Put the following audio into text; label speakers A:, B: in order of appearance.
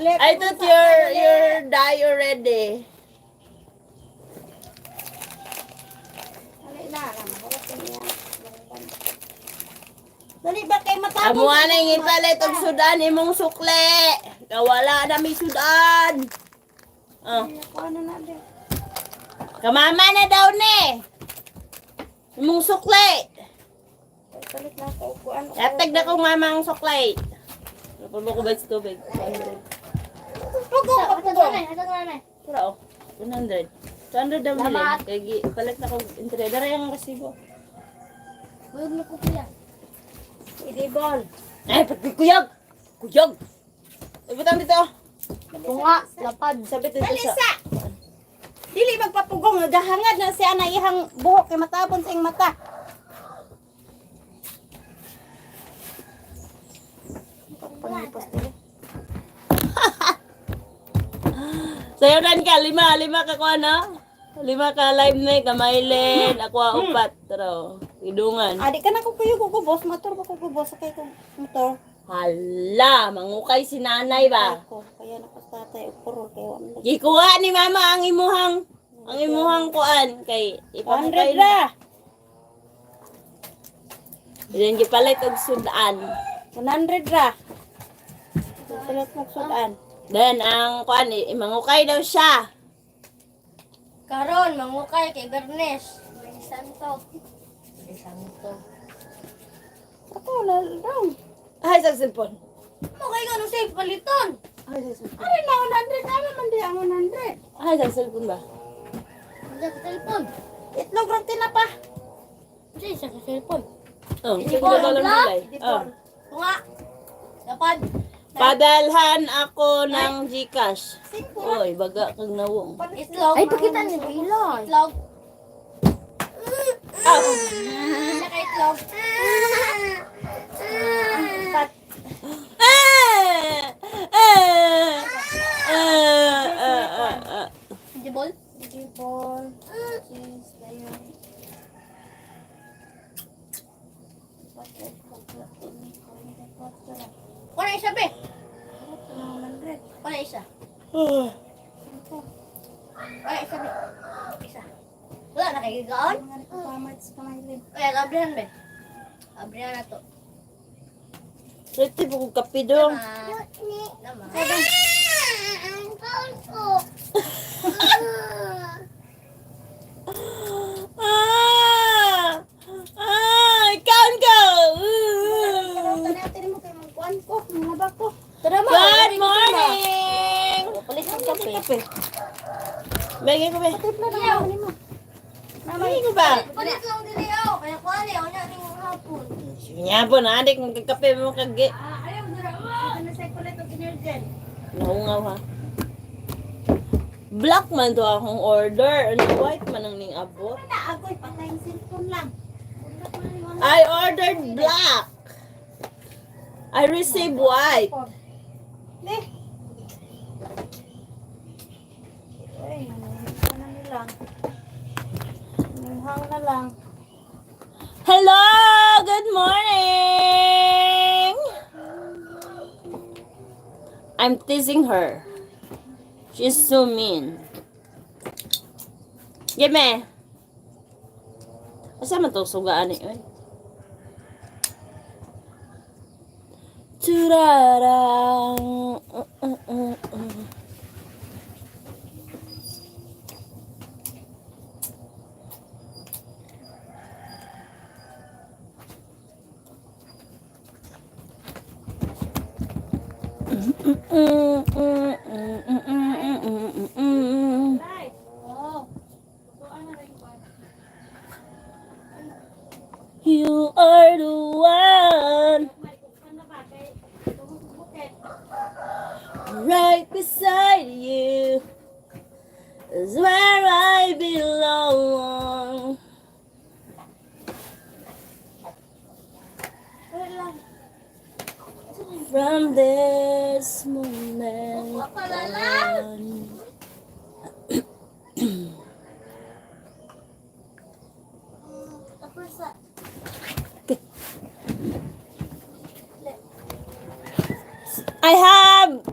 A: I thought you're die already.
B: Dali ba kay matapos?
A: Amuha na yung ipalit og sudan imong sukle. Kawala na may sudan. Oh.
B: Ano na din?
A: Kamama na daw ni. Imong sukle.
B: Palit na ko kuan.
A: Yatag na kong mama ang sukle. Napalo ko ba sa tubig?
B: Pugong.
A: Pura oh. 100. 200 daw nila. Kaya palit na kong internet. Dara yung resibo.
B: Huwag na ko kuya. Idibol.
A: Ay, pagkikuyog! Kuyog! Ibutang dito.
B: Bunga, lapad.
A: Sabit dito
B: Dalisa!
A: sa...
B: Dili magpapugong, nagahangad na siya na ihang buhok kay matabon sa iyong mata. Pangipos dili.
A: Sayo dan ka, lima ka ko ano? 5 ka live na kamailin, ako upat. Taro, idungan.
B: Adi ka na ko kuyo ko boss, motor ba ko boss kay kong motor.
A: Hala, mangukay si nanay ba?
B: Ako, kaya na tatay puro kay wala.
A: Gikuha ni mama ang imuhang kuan kay
B: 100
A: ipamukay
B: ra.
A: Ilan gipalit og sudan.
B: 100 ra. Sulat mo sudan.
A: Then ang kuan imangukay daw siya.
C: Karon, mangukay kay Bernes. May santo.
B: Ako na lang.
A: Ay sa cellphone.
C: Mukay ka nung safe paliton.
A: Ay sa cellphone.
B: Ari na 100 naman man di ang 100.
A: Ay sa cellphone ba?
C: Hindi ko telepon.
B: Itlog ra tinapa.
C: Hindi siya sa cellphone.
A: Oh,
C: Hindi
A: sige
C: po,
A: na daw
C: wala.
A: nilay. Oh.
C: Tunga. Lapad.
A: Padalhan ako ng GCash. Oy, baga kang nawong.
C: Itlog.
B: Ay, pakita niyo ilan.
C: Itlog.
A: Ah,
C: Hindi ka itlog. Hindi bol.
B: Idibol. Cheese kayo.
C: Wala isa be.
B: 100.
C: Wala isa. Wala isa be. Isa. Wala na kay gaon.
B: Mga nagpapamad sa kamay.
C: Kaya gabrihan be. Gabrihan na to.
A: Swerte po kong kape dong.
C: Naman.
A: Count go!
B: Tanaw mo kay mong kuan ko, mga bako.
C: Tara mo.
A: Good morning!
C: Palit ng kape.
A: Bagay ko ba?
B: Tipla na ako nimo.
A: Bagay ko ba?
C: Palit lang din ako. Kaya kuwali ako niya ning hapon.
A: Sige nga po, naadik mong kakape mo kagi.
C: Ayaw dira mo.
B: Ano sa kulit og energen?
A: Naungaw ha. Black man to akong order. Ano white man ang ning abot?
B: Na agoy patay ang cellphone lang.
A: I ordered black. I received white.
B: Ne. Ay, ano lang. Hang na lang.
A: Hello! Good morning! I'm teasing her. She's so mean. Give me. Asa man to sugaan ni oy? Turarang. You are the one right beside you is where I belong. From this moment on. I have